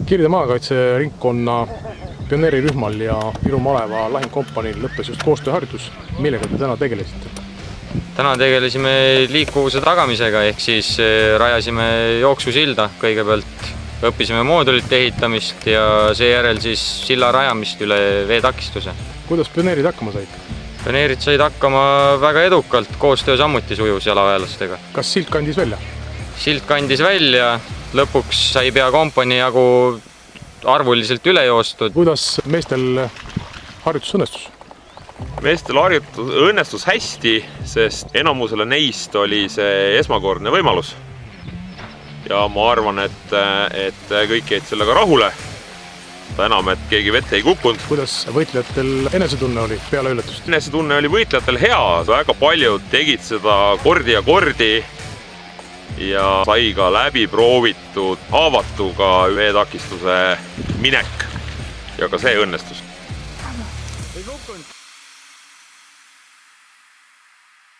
Kirde maakaitseringkonna pioneerirühmal ja Viru maleva lahingkompaniil lõppes just koostööharjutus. Millega te täna tegelesite? Täna tegelesime liikuvuse tagamisega, ehk siis rajasime jooksusilda kõigepealt, õppisime moodulite ehitamist ja seejärel siis silla rajamist üle veetakistuse. Kuidas pioneerid hakkama said? Pioneerid said hakkama väga edukalt, koostöö samuti sujus jalaväelastega. Kas silt kandis välja? Silt kandis välja, lõpuks sai pea kompanii jagu arvuliselt üle joostud. Kuidas meestel harjutus õnnestus? Meestel harjutus õnnestus hästi, sest enamusele neist oli see esmakordne võimalus. Ja ma arvan, et kõik jäid sellega rahule. Enam, et keegi vette ei kukkunud. Kuidas võitlejatel enesetunne oli peale ületust? Enesetunne oli võitlejatel hea. Väga paljud tegid seda kordi ja kordi ja sai ka läbi proovitud haavatuga veetakistuse minek ja ka see õnnestus. Ei kukkunud.